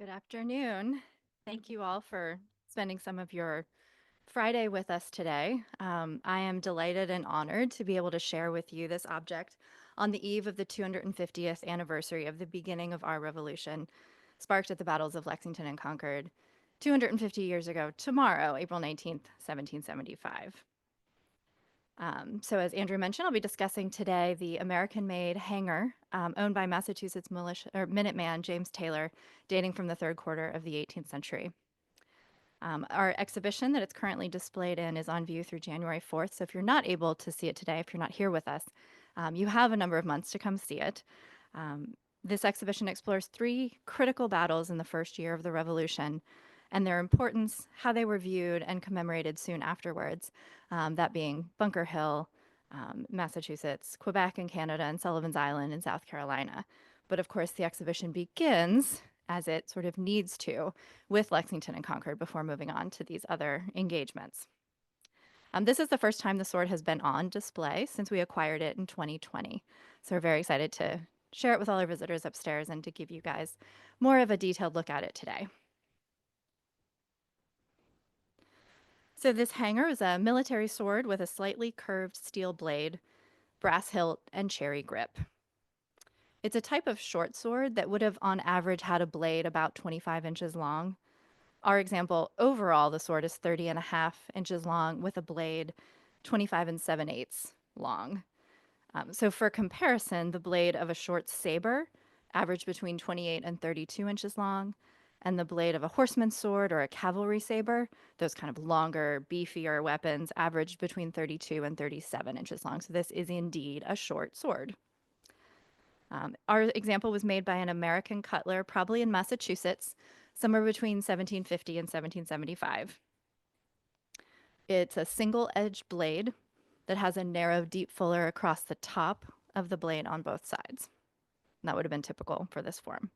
Good afternoon. Thank you all for spending some of your Friday with us today. I am delighted and honored to be able to share with you this object on the eve of the 250th anniversary of the beginning of our revolution, sparked at the battles of Lexington and Concord 250 years ago tomorrow, April 19th, 1775. So as Andrew mentioned, I'll be discussing today the American-made hanger owned by Massachusetts militia or Minuteman James Taylor, dating from the third quarter of the 18th century. Our exhibition that it's currently displayed in is on view through January 4th. So if you're not able to see it today, if you're not here with us, you have a number of months to come see it. This exhibition explores three critical battles in the first year of the Revolution and their importance, how they were viewed and commemorated soon afterwards, that being Bunker Hill, Massachusetts, Quebec in Canada, and Sullivan's Island in South Carolina. But of course, the exhibition begins, as it sort of needs to, with Lexington and Concord before moving on to these other engagements. This is the first time the sword has been on display since we acquired it in 2020. So we're very excited to share it with all our visitors upstairs and to give you guys more of a detailed look at it today. So this hanger is a military sword with a slightly curved steel blade, brass hilt, and cherry grip. It's a type of short sword that would have on average had a blade about 25 inches long. Our example, overall, the sword is 30.5 inches long with a blade 25 and 7/8 long. So for comparison, the blade of a short saber averaged between 28 and 32 inches long, and the blade of a horseman's sword or a cavalry saber, those kind of longer, beefier weapons, averaged between 32 and 37 inches long. So this is indeed a short sword. Our example was made by an American cutler, probably in Massachusetts, somewhere between 1750 and 1775. It's a single-edged blade that has a narrow, deep fuller across the top of the blade on both sides. And that would have been typical for this form.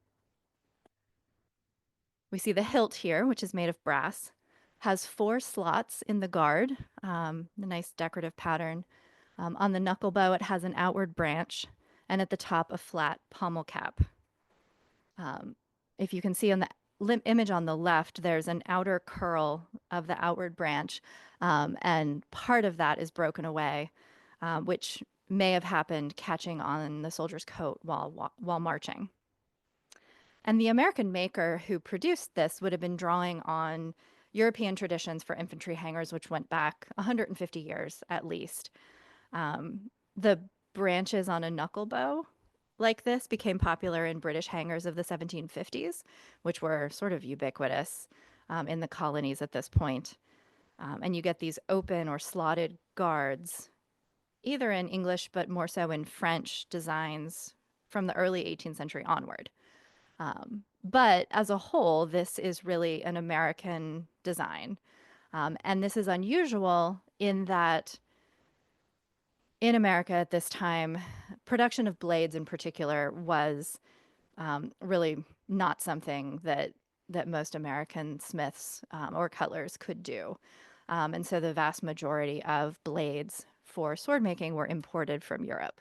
We see the hilt here, which is made of brass, has 4 slots in the guard, the nice decorative pattern. On the knuckle bow, it has an outward branch, and at the top, a flat pommel cap. If you can see on the image on the left, there's an outer curl of the outward branch, and part of that is broken away, which may have happened catching on the soldier's coat while marching. And the American maker who produced this would have been drawing on European traditions for infantry hangers, which went back 150 years at least. The branches on a knuckle bow like this became popular in British hangers of the 1750s, which were sort of ubiquitous in the colonies at this point. And you get these open or slotted guards, either in English but more so in French designs from the early 18th century onward. But as a whole, this is really an American design. And this is unusual in that in America at this time, production of blades in particular was really not something that most American smiths or cutlers could do. And so the vast majority of blades for sword making were imported from Europe.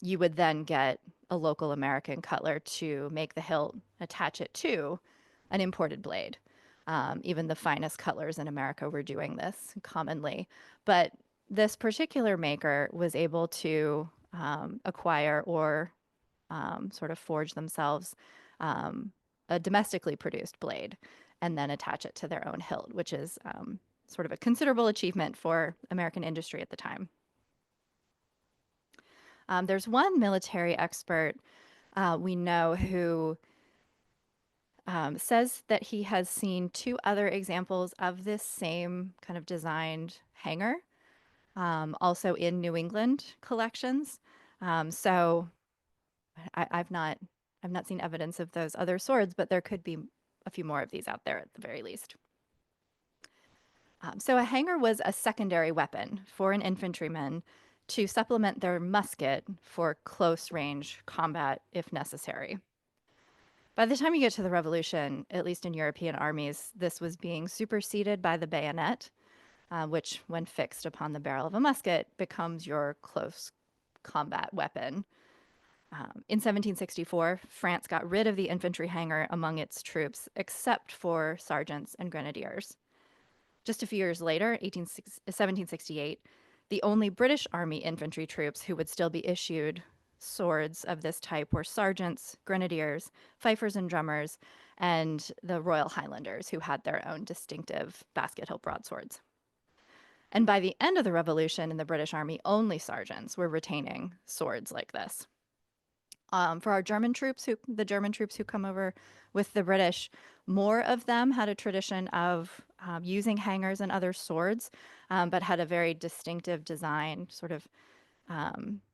You would then get a local American cutler to make the hilt, attach it to an imported blade. Even the finest cutlers in America were doing this commonly. But this particular maker was able to acquire or sort of forge themselves a domestically produced blade and then attach it to their own hilt, which is sort of a considerable achievement for American industry at the time. There's one military expert we know who says that he has seen 2 other examples of this same kind of designed hanger, also in New England collections. So I've not seen evidence of those other swords, but there could be a few more of these out there at the very least. So a hanger was a secondary weapon for an infantryman to supplement their musket for close range combat if necessary. By the time you get to the Revolution, at least in European armies, this was being superseded by the bayonet, which, when fixed upon the barrel of a musket, becomes your close combat weapon. In 1764, France got rid of the infantry hanger among its troops, except for sergeants and grenadiers. Just a few years later, 1768, the only British Army infantry troops who would still be issued swords of this type were sergeants, grenadiers, fifers and drummers, and the Royal Highlanders, who had their own distinctive basket hilt broadswords. And by the end of the Revolution in the British Army, only sergeants were retaining swords like this. For our the German troops who come over with the British, more of them had a tradition of using hangers and other swords, but had a very distinctive design, sort of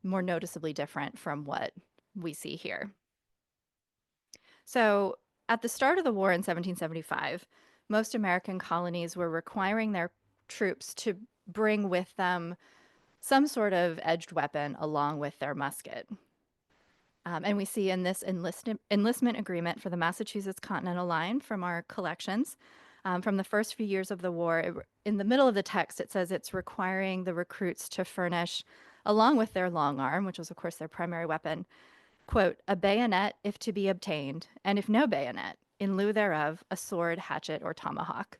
more noticeably different from what we see here. So at the start of the war in 1775, most American colonies were requiring their troops to bring with them some sort of edged weapon along with their musket. And we see in this enlistment agreement for the Massachusetts Continental Line from our collections, from the first few years of the war, in the middle of the text, it says it's requiring the recruits to furnish, along with their long arm, which was, of course, their primary weapon, quote, a bayonet if to be obtained, and if no bayonet, in lieu thereof, a sword, hatchet, or tomahawk.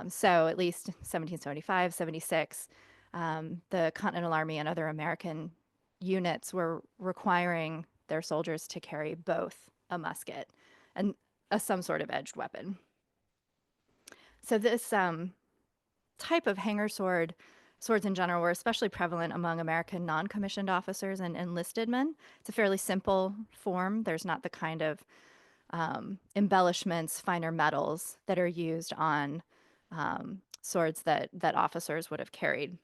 So at least 1775, 76, the Continental Army and other American units were requiring their soldiers to carry both a musket and some sort of edged weapon. So this type of hanger swords in general, were especially prevalent among American non-commissioned officers and enlisted men. It's a fairly simple form. There's not the kind of embellishments, finer metals that are used on swords that officers would have carried,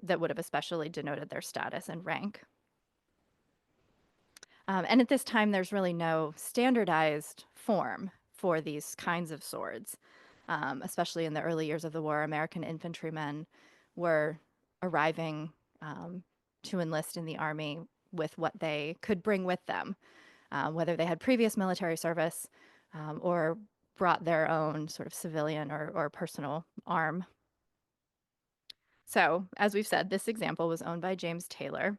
that would have especially denoted their status and rank. And at this time, there's really no standardized form for these kinds of swords. Especially in the early years of the war, American infantrymen were arriving to enlist in the Army with what they could bring with them, whether they had previous military service or brought their own sort of civilian or personal arm. So, as we've said, this example was owned by James Taylor,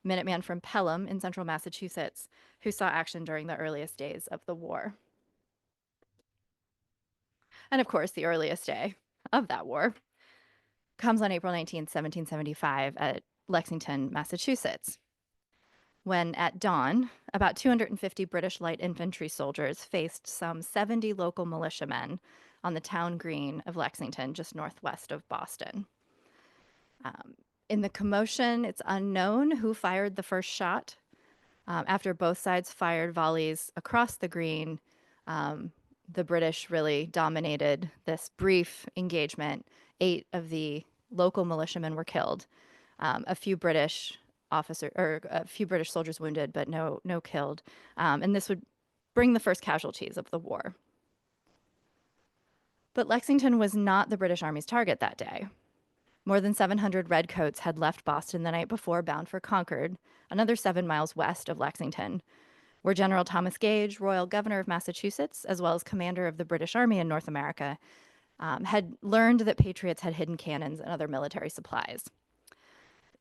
Minuteman from Pelham in central Massachusetts, who saw action during the earliest days of the war. And of course, the earliest day of that war comes on April 19th, 1775, at Lexington, Massachusetts, when at dawn, about 250 British light infantry soldiers faced some 70 local militiamen on the town green of Lexington, just northwest of Boston. In the commotion, it's unknown who fired the first shot. After both sides fired volleys across the green, the British really dominated this brief engagement. 8 of the local militiamen were killed. A few British soldiers wounded, but no killed. And this would bring the first casualties of the war. But Lexington was not the British Army's target that day. More than 700 Redcoats had left Boston the night before, bound for Concord, another 7 miles west of Lexington, where General Thomas Gage, Royal Governor of Massachusetts, as well as commander of the British Army in North America, had learned that Patriots had hidden cannons and other military supplies.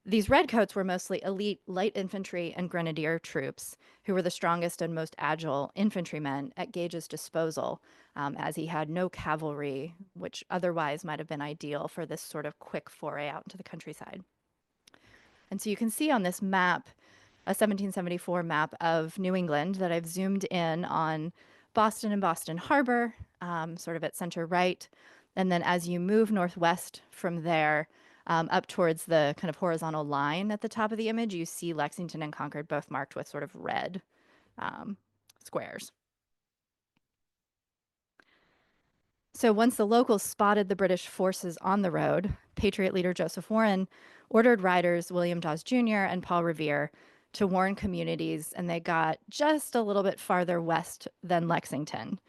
These Redcoats were mostly elite light infantry and grenadier troops who were the strongest and most agile infantrymen at Gage's disposal, as he had no cavalry, which otherwise might have been ideal for this sort of quick foray out into the countryside. And so you can see on this map, a 1774 map of New England that I've zoomed in on Boston and Boston Harbor, sort of at center right. And then as you move northwest from there, up towards the kind of horizontal line at the top of the image, you see Lexington and Concord both marked with sort of red squares. So once the locals spotted the British forces on the road, Patriot leader Joseph Warren ordered riders William Dawes Jr. and Paul Revere to warn communities, and they got just a little bit farther west than Lexington.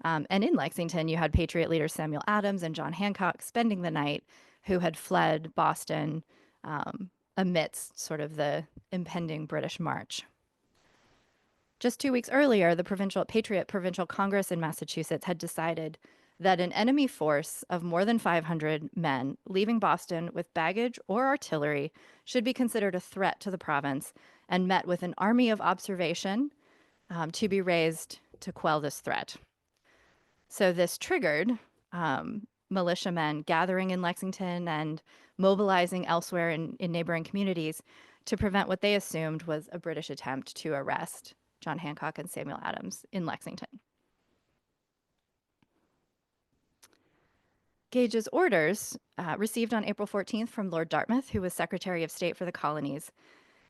And in Lexington, you had Patriot leaders Samuel Adams and John Hancock spending the night, who had fled Boston amidst sort of the impending British march. Just 2 weeks earlier, the Patriot Provincial Congress in Massachusetts had decided that an enemy force of more than 500 men leaving Boston with baggage or artillery should be considered a threat to the province and met with an army of observation to be raised to quell this threat. So this triggered militiamen gathering in Lexington and mobilizing elsewhere in neighboring communities to prevent what they assumed was a British attempt to arrest John Hancock and Samuel Adams in Lexington. Gage's orders, received on April 14th from Lord Dartmouth, who was Secretary of State for the colonies,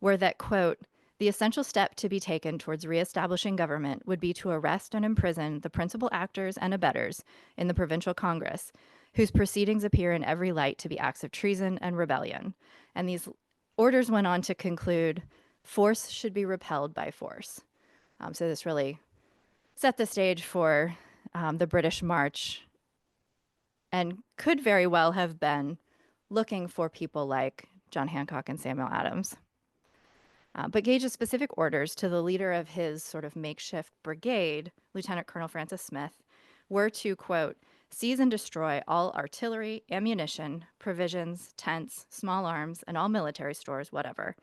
were that, quote, the essential step to be taken towards reestablishing government would be to arrest and imprison the principal actors and abettors in the Provincial Congress, whose proceedings appear in every light to be acts of treason and rebellion. And these orders went on to conclude, force should be repelled by force. So this really set the stage for the British March and could very well have been looking for people like John Hancock and Samuel Adams. But Gage's specific orders to the leader of his sort of makeshift brigade, Lieutenant Colonel Francis Smith, were to, quote, seize and destroy all artillery, ammunition, provisions, tents, small arms, and all military stores, whatever.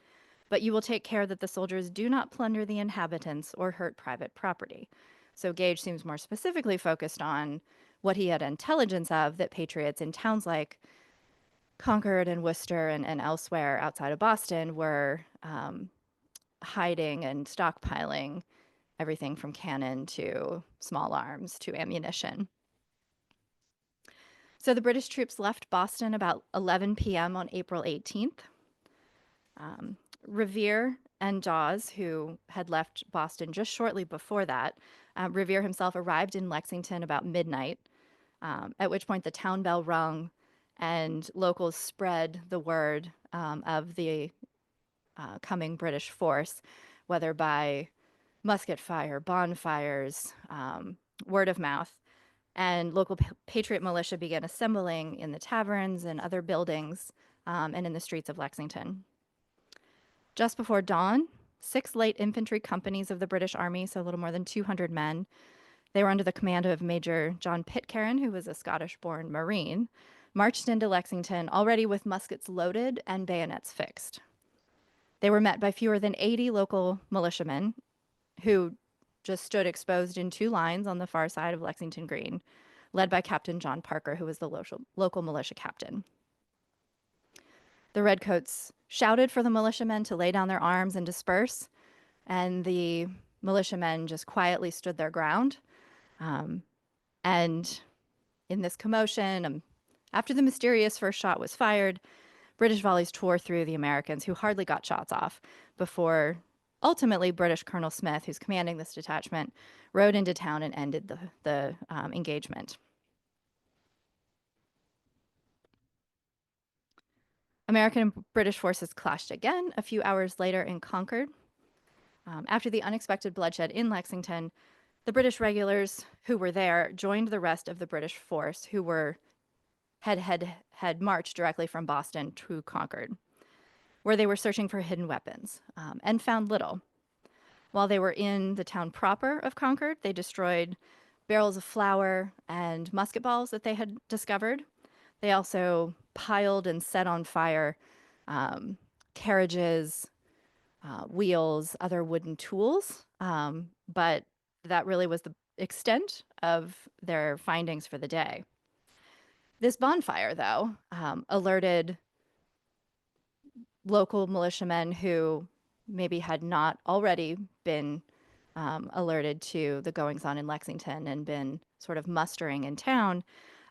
But you will take care that the soldiers do not plunder the inhabitants or hurt private property. So Gage seems more specifically focused on what he had intelligence of, that patriots in towns like Concord and Worcester and elsewhere outside of Boston were hiding and stockpiling everything from cannon to small arms to ammunition. So the British troops left Boston about 11 p.m. on April 18th. Revere and Dawes, who had left Boston just shortly before that, Revere himself arrived in Lexington about midnight, at which point the town bell rung and locals spread the word of the coming British force, whether by musket fire, bonfires, word of mouth. And local Patriot militia began assembling in the taverns and other buildings and in the streets of Lexington. Just before dawn, 6 light infantry companies of the British Army, so a little more than 200 men, they were under the command of Major John Pitcairn, who was a Scottish-born Marine, marched into Lexington already with muskets loaded and bayonets fixed. They were met by fewer than 80 local militiamen who just stood exposed in 2 lines on the far side of Lexington Green, led by Captain John Parker, who was the local militia captain. The Redcoats shouted for the militiamen to lay down their arms and disperse, and the militiamen just quietly stood their ground. And in this commotion, after the mysterious first shot was fired, British volleys tore through the Americans, who hardly got shots off, before ultimately British Colonel Smith, who's commanding this detachment, rode into town and ended the engagement. American and British forces clashed again a few hours later in Concord. After the unexpected bloodshed in Lexington, the British regulars who were there joined the rest of the British force who had marched directly from Boston to Concord, where they were searching for hidden weapons, and found little. While they were in the town proper of Concord, they destroyed barrels of flour and musket balls that they had discovered. They also piled and set on fire carriages, wheels, other wooden tools, but that really was the extent of their findings for the day. This bonfire, though, alerted local militiamen who maybe had not already been alerted to the goings-on in Lexington and been sort of mustering in town,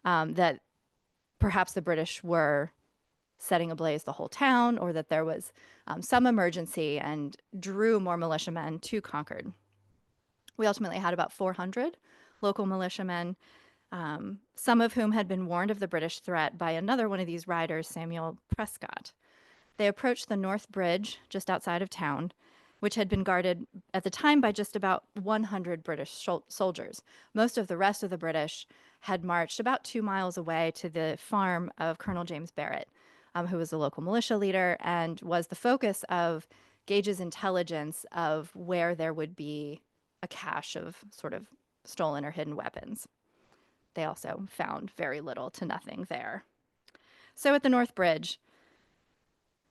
that perhaps the British were setting ablaze the whole town, or that there was some emergency, and drew more militiamen to Concord. We ultimately had about 400 local militiamen, some of whom had been warned of the British threat by another one of these riders, Samuel Prescott. They approached the North Bridge just outside of town, which had been guarded at the time by just about 100 British soldiers. Most of the rest of the British had marched about 2 miles away to the farm of Colonel James Barrett, who was the local militia leader and was the focus of Gage's intelligence of where there would be a cache of sort of stolen or hidden weapons. they also found very little to nothing there. So at the North Bridge,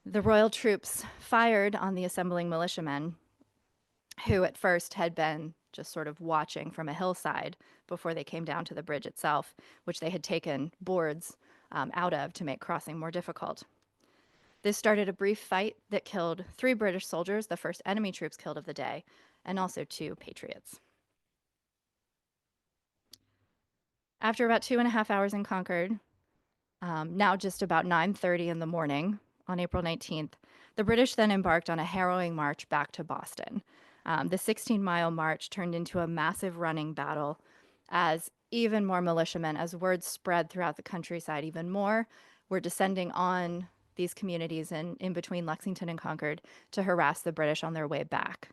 the royal troops fired on the assembling militiamen, who at first had been just sort of watching from a hillside before they came down to the bridge itself, which they had taken boards out of to make crossing more difficult. This started a brief fight that killed 3 British soldiers, the first enemy troops killed of the day, and also 2 Patriots. After about 2.5 hours in Concord, now just about 9:30 in the morning on April 19th, the British then embarked on a harrowing march back to Boston. The 16-mile march turned into a massive running battle as even more militiamen, as word spread throughout the countryside, even more were descending on these communities in between Lexington and Concord to harass the British on their way back.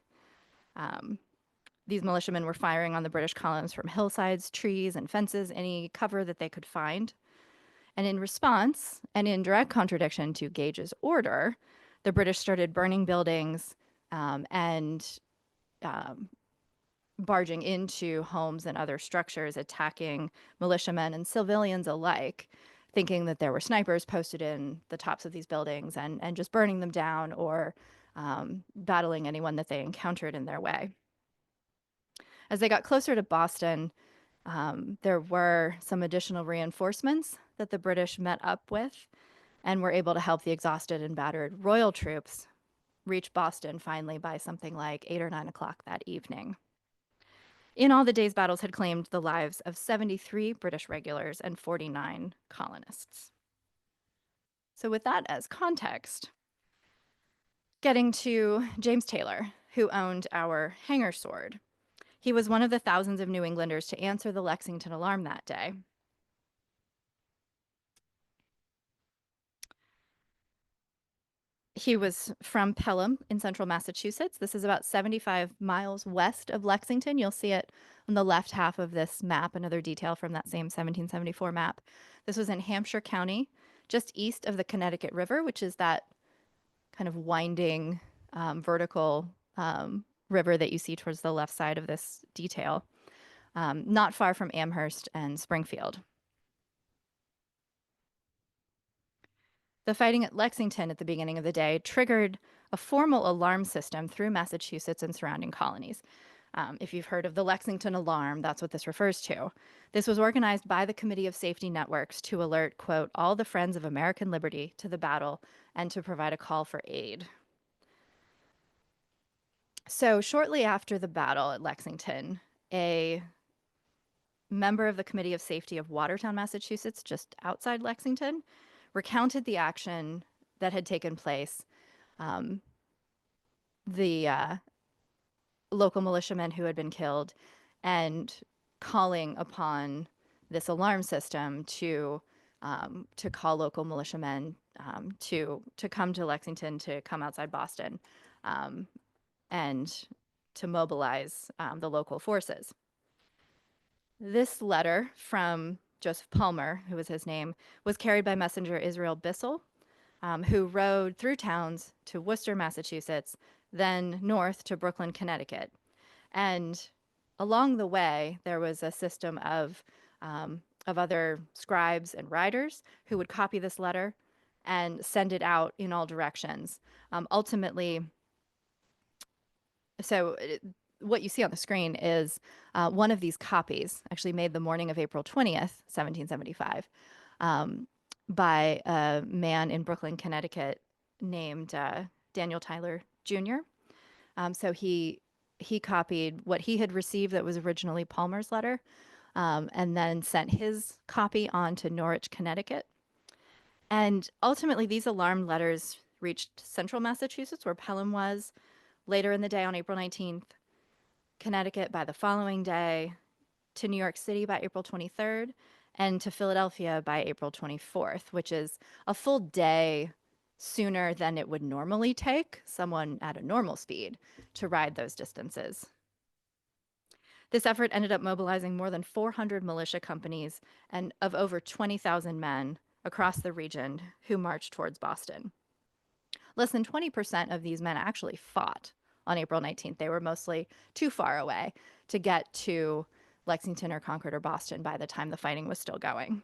These militiamen were firing on the British columns from hillsides, trees, and fences, any cover that they could find. And in response, and in direct contradiction to Gage's order, the British started burning buildings and barging into homes and other structures, attacking militiamen and civilians alike, thinking that there were snipers posted in the tops of these buildings and just burning them down or battling anyone that they encountered in their way. As they got closer to Boston, there were some additional reinforcements that the British met up with and were able to help the exhausted and battered royal troops reach Boston finally by something like 8 or 9 o'clock that evening. In all, the day's battles had claimed the lives of 73 British regulars and 49 colonists. So, with that as context, getting to James Taylor, who owned our hanger sword. He was one of the thousands of New Englanders to answer the Lexington Alarm that day. He was from Pelham in central Massachusetts. This is about 75 miles west of Lexington. You'll see it on the left half of this map, another detail from that same 1774 map. This was in Hampshire County, just east of the Connecticut River, which is that kind of winding vertical river that you see towards the left side of this detail, not far from Amherst and Springfield. The fighting at Lexington at the beginning of the day triggered a formal alarm system through Massachusetts and surrounding colonies. If you've heard of the Lexington Alarm, that's what this refers to. This was organized by the Committee of Safety Networks to alert, quote, all the friends of American liberty to the battle and to provide a call for aid. So shortly after the battle at Lexington, a member of the Committee of Safety of Watertown, Massachusetts, just outside Lexington, recounted the action that had taken place. The local militiamen who had been killed and calling upon this alarm system to call local militiamen to come to Lexington, to come outside Boston, and to mobilize the local forces. This letter from Joseph Palmer, who was his name, was carried by messenger Israel Bissell, who rode through towns to Worcester, Massachusetts, then north to Brooklyn, Connecticut. And along the way, there was a system of other scribes and writers who would copy this letter and send it out in all directions. Ultimately, so what you see on the screen is one of these copies, actually made the morning of April 20th, 1775, by a man in Brooklyn, Connecticut named Daniel Tyler Jr. So he copied what he had received that was originally Palmer's letter, and then sent his copy on to Norwich, Connecticut. And ultimately, these alarm letters reached central Massachusetts, where Pelham was, later in the day on April 19th, Connecticut by the following day, to New York City by April 23rd, and to Philadelphia by April 24th, which is a full day sooner than it would normally take someone at a normal speed to ride those distances. This effort ended up mobilizing more than 400 militia companies and of over 20,000 men across the region who marched towards Boston. Less than 20% of these men actually fought on April 19th. They were mostly too far away to get to Lexington or Concord or Boston by the time the fighting was still going.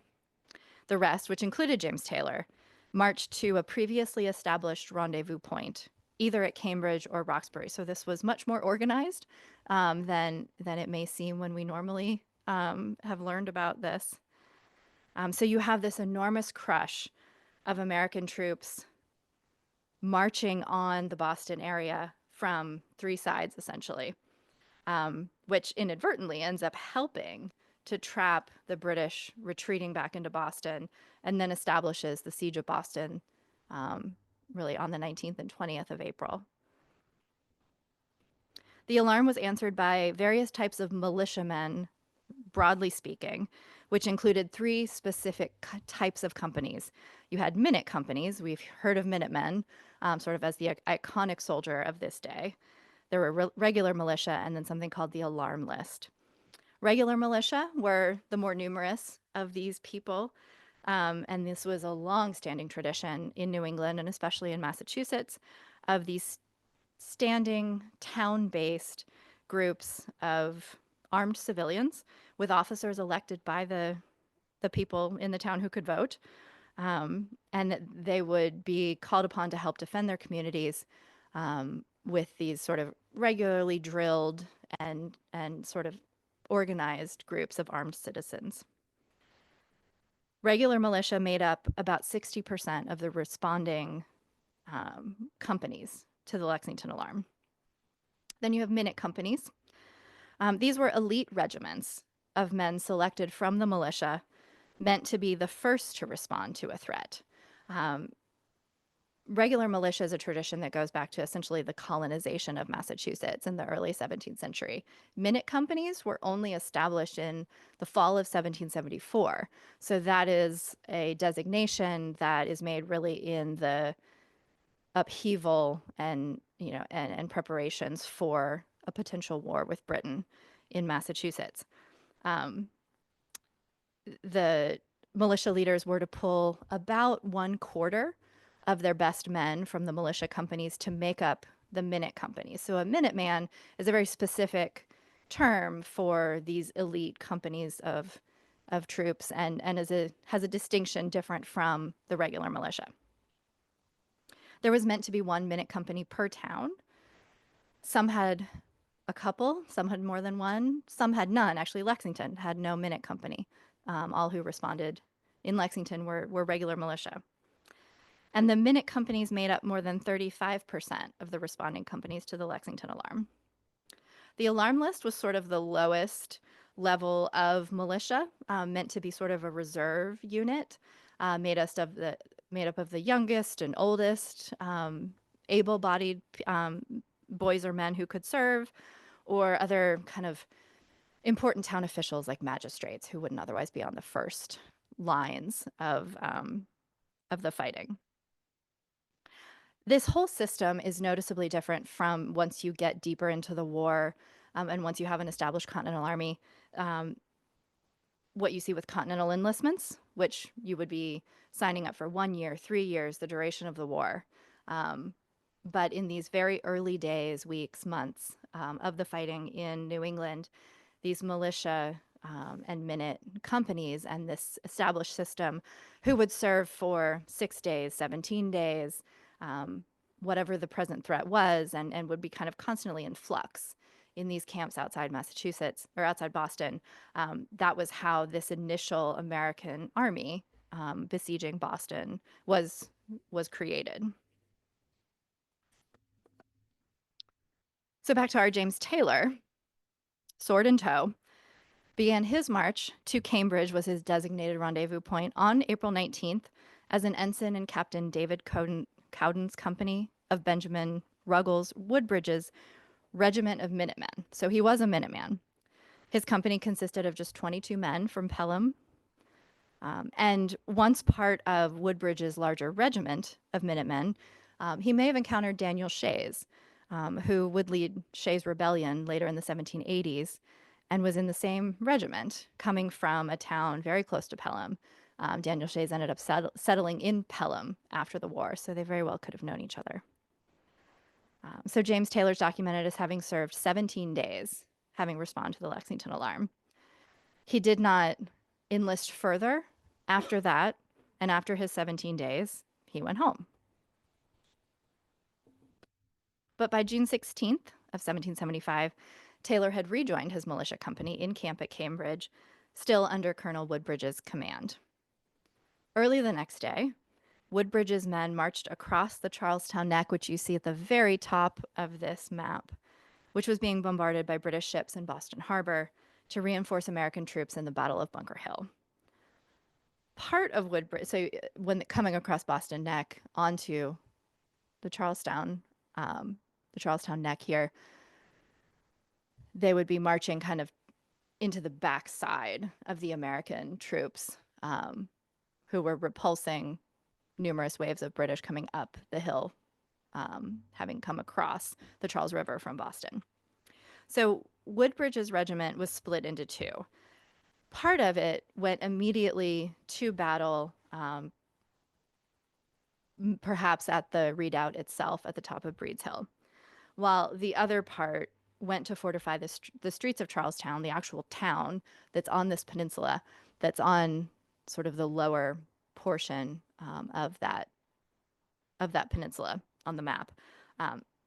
The rest, which included James Taylor, marched to a previously established rendezvous point, either at Cambridge or Roxbury. So this was much more organized than it may seem when we normally have learned about this. So you have this enormous crush of American troops marching on the Boston area from three sides, essentially, which inadvertently ends up helping to trap the British retreating back into Boston, and then establishes the siege of Boston really on the 19th and 20th of April. The alarm was answered by various types of militiamen, broadly speaking, which included three specific types of companies. You had minute companies. We've heard of Minutemen, sort of as the iconic soldier of this day. There were regular militia and then something called the alarm list. Regular militia were the more numerous of these people, and this was a long-standing tradition in New England and especially in Massachusetts of these standing town-based groups of armed civilians with officers elected by the people in the town who could vote. And they would be called upon to help defend their communities with these sort of regularly drilled and sort of organized groups of armed citizens. Regular militia made up about 60% of the responding companies to the Lexington Alarm. Then you have minute companies. These were elite regiments of men selected from the militia, meant to be the first to respond to a threat. Regular militia is a tradition that goes back to essentially the colonization of Massachusetts in the early 17th century. Minute companies were only established in the fall of 1774. So that is a designation that is made really in the upheaval and preparations for a potential war with Britain in Massachusetts. The militia leaders were to pull about 1/4 of their best men from the militia companies to make up the minute companies. So a Minuteman is a very specific term for these elite companies of troops and has a distinction different from the regular militia. There was meant to be one minute company per town. Some had a couple, some had more than one, some had none. Actually, Lexington had no minute company. All who responded in Lexington were regular militia. And the minute companies made up more than 35% of the responding companies to the Lexington Alarm. The alarm list was sort of the lowest level of militia, meant to be sort of a reserve unit, made up of the youngest and oldest, able-bodied boys or men who could serve, or other kind of important town officials like magistrates who wouldn't otherwise be on the first lines of the fighting. This whole system is noticeably different from once you get deeper into the war and once you have an established Continental Army. What you see with continental enlistments, which you would be signing up for 1 year, 3 years, the duration of the war. But in these very early days, weeks, months of the fighting in New England, these militia and minute companies and this established system who would serve for 6 days, 17 days, whatever the present threat was, and would be kind of constantly in flux in these camps outside Massachusetts or outside Boston. That was how this initial American army besieging Boston was created. So back to our James Taylor, sword in tow, began his march to Cambridge, was his designated rendezvous point, on April 19th as an ensign in Captain David Cowden's company of Benjamin Ruggles Woodbridge's regiment of Minutemen. So he was a Minuteman. His company consisted of just 22 men from Pelham. And once part of Woodbridge's larger regiment of Minutemen, he may have encountered Daniel Shays, who would lead Shays' Rebellion later in the 1780s and was in the same regiment, coming from a town very close to Pelham. Daniel Shays ended up settling in Pelham after the war, so they very well could have known each other. So James Taylor's documented as having served 17 days, having responded to the Lexington Alarm. He did not enlist further after that, and after his 17 days, he went home. But by June 16th of 1775, Taylor had rejoined his militia company in camp at Cambridge, still under Colonel Woodbridge's command. Early the next day, Woodbridge's men marched across the Charlestown Neck, which you see at the very top of this map, which was being bombarded by British ships in Boston Harbor to reinforce American troops in the Battle of Bunker Hill. Part of Woodbridge, so when coming across Boston Neck onto the Charlestown Neck here, they would be marching kind of into the backside of the American troops, who were repulsing numerous waves of British coming up the hill, having come across the Charles River from Boston. So Woodbridge's regiment was split into two. Part of it went immediately to battle, perhaps at the redoubt itself at the top of Breed's Hill, while the other part went to fortify the streets of Charlestown, the actual town that's on this peninsula, that's on sort of the lower portion of that peninsula on the map.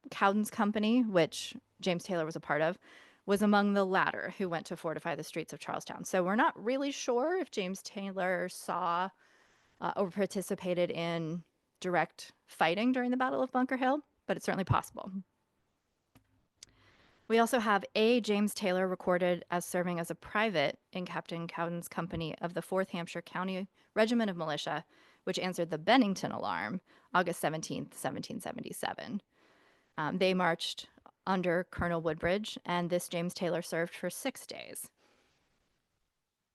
Cowden's company, which James Taylor was a part of, was among the latter who went to fortify the streets of Charlestown. So we're not really sure if James Taylor saw or participated in direct fighting during the Battle of Bunker Hill, but it's certainly possible. We also have a James Taylor recorded as serving as a private in Captain Cowden's company of the 4th Hampshire County Regiment of Militia, which answered the Bennington Alarm, August 17th, 1777. They marched under Colonel Woodbridge, and this James Taylor served for 6 days.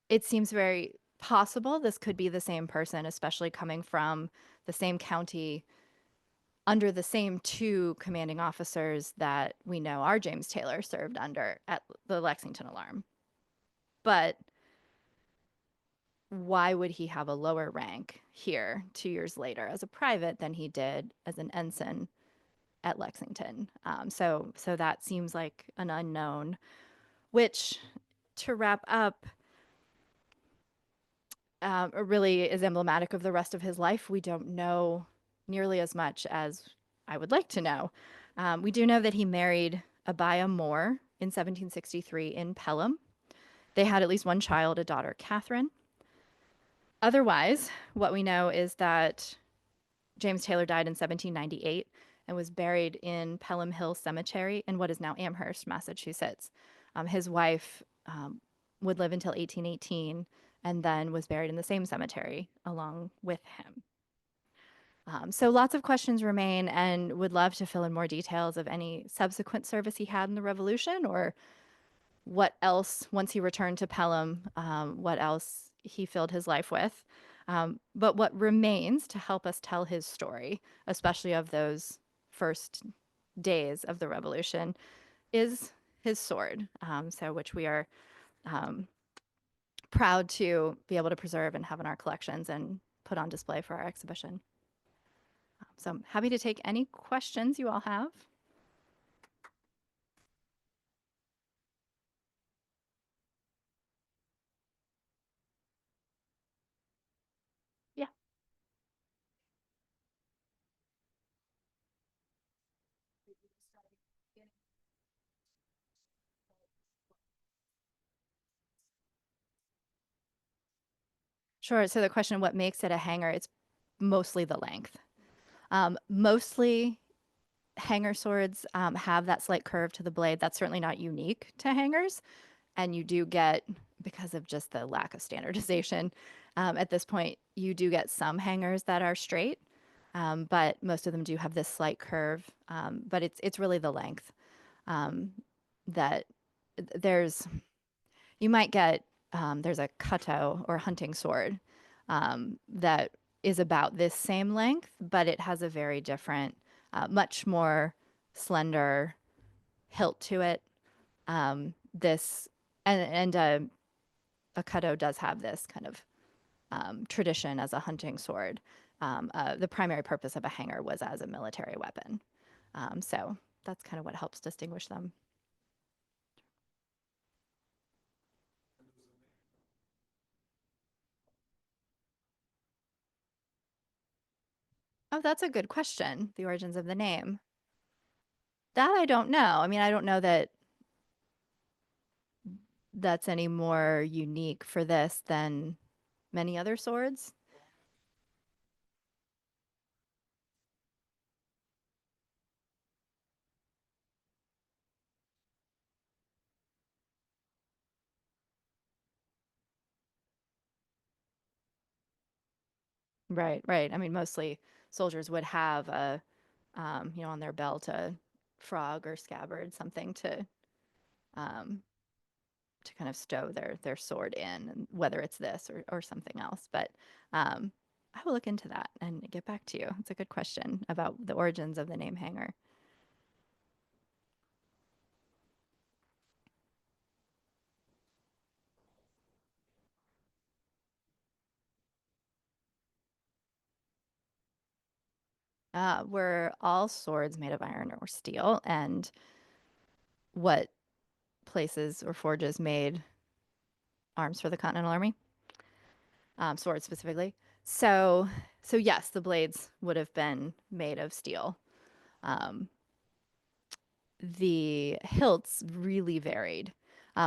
It seems very possible this could be the same person, especially coming from the same county under the same two commanding officers that we know our James Taylor served under at the Lexington Alarm. But why would he have a lower rank here 2 years later as a private than he did as an ensign at Lexington? So that seems like an unknown, which, to wrap up, really is emblematic of the rest of his life. We don't know nearly as much as I would like to know. We do know that he married Abiah Moore in 1763 in Pelham. They had at least one child, a daughter, Catherine. Otherwise, what we know is that James Taylor died in 1798 and was buried in Pelham Hill Cemetery in what is now Amherst, Massachusetts. His wife would live until 1818 and then was buried in the same cemetery along with him. So lots of questions remain, and would love to fill in more details of any subsequent service he had in the Revolution, or what else, once he returned to Pelham, what else he filled his life with. But what remains to help us tell his story, especially of those first days of the Revolution, is his sword, which we are proud to be able to preserve and have in our collections and put on display for our exhibition. So I'm happy to take any questions you all have. Yeah. Sure. So the question, what makes it a hanger? It's mostly the length. Mostly hanger swords have that slight curve to the blade. That's certainly not unique to hangers. And you do get, because of just the lack of standardization at this point, you do get some hangers that are straight, but most of them do have this slight curve. But it's really the length that there's, you might get, there's a cutto or hunting sword that is about this same length, but it has a very different, much more slender hilt to it. This and a cutto does have this kind of tradition as a hunting sword. The primary purpose of a hanger was as a military weapon. So that's kind of what helps distinguish them. Oh, that's a good question. The origins of the name. That I don't know. I mean, I don't know that that's any more unique for this than many other swords. Right, right. I mean, mostly soldiers would have on their belt a frog or scabbard, something um, to kind of stow their sword in, and whether it's this or something else. But um, I will look into that and get back to you. It's a good question about the origins of the name hanger. Were all swords made of iron or steel, and what places or forges made arms for the Continental Army, swords specifically. So, so yes, the blades would have been made of steel. Um, the hilts really varied.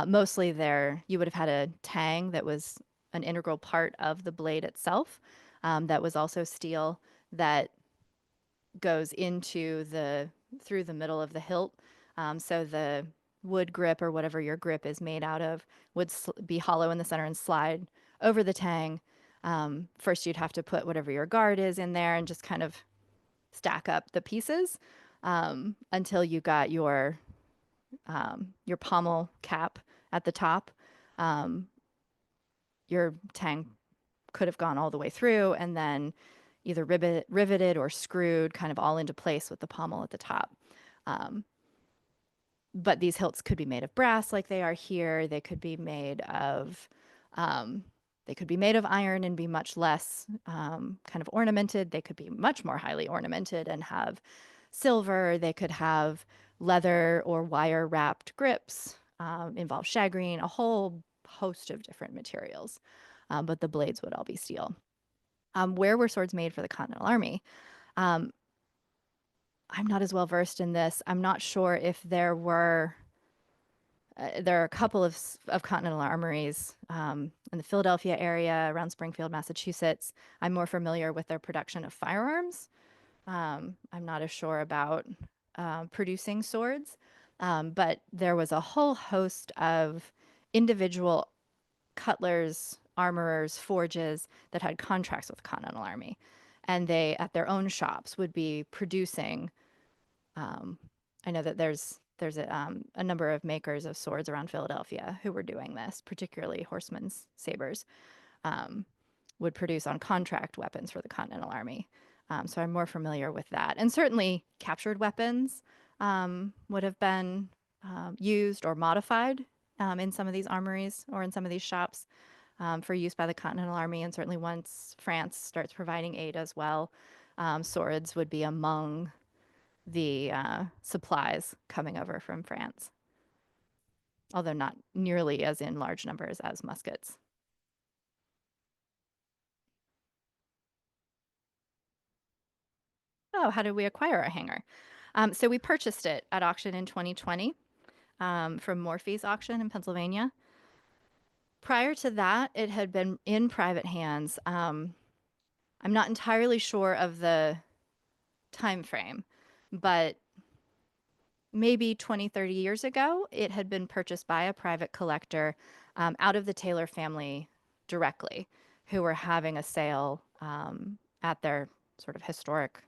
Mostly there, you would have had a tang that was an integral part of the blade itself, that was also steel, that goes into the through the middle of the hilt. So the wood grip or whatever your grip is made out of would be hollow in the center and slide over the tang. First, you'd have to put whatever your guard is in there and just kind of stack up the pieces until you got your pommel cap at the top. Um, your tang could have gone all the way through and then either riveted or screwed kind of all into place with the pommel at the top. Um, but these hilts could be made of brass like they are here. Um, they could be made of iron and be much less kind of ornamented. They could be much more highly ornamented and have silver. They could have leather or wire wrapped grips, involve shagreen, a whole host of different materials. But the blades would all be steel. Where were swords made for the Continental Army? Um, I'm not as well versed in this. I'm not sure if there are a couple of Continental armories in the Philadelphia area, around Springfield, Massachusetts. I'm more familiar with their production of firearms. I'm not as sure about producing swords, but there was a whole host of individual cutlers, armorers, forges that had contracts with the Continental Army. And they, at their own shops, would be producing. Um, I know that there's a number of makers of swords around Philadelphia who were doing this, particularly horsemen's sabers, um, would produce on contract weapons for the Continental Army. So I'm more familiar with that. And certainly captured weapons would have been used or modified in some of these armories or in some of these shops for use by the Continental Army. And certainly once France starts providing aid as well, swords would be among the supplies coming over from France, although not nearly as in large numbers as muskets. Oh, how did we acquire a hanger? So we purchased it at auction in 2020 from Morphy's auction in Pennsylvania. Prior to that, it had been in private hands. I'm not entirely sure of the time frame, but maybe 20, 30 years ago, it had been purchased by a private collector out of the Taylor family directly, who were having a sale at their sort of historic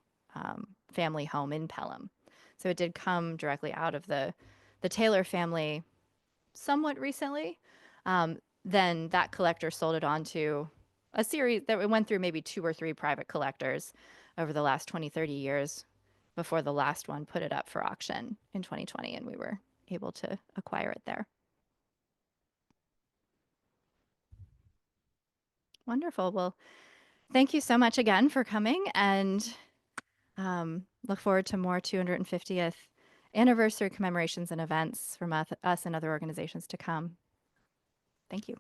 family home in Pelham. So it did come directly out of the Taylor family somewhat recently. Then that collector sold it on to a series that went through maybe two or three private collectors over the last 20, 30 years before the last one put it up for auction in 2020, and we were able to acquire it there. Wonderful. Well, thank you so much again for coming, and look forward to more 250th anniversary commemorations and events from us and other organizations to come. Thank you.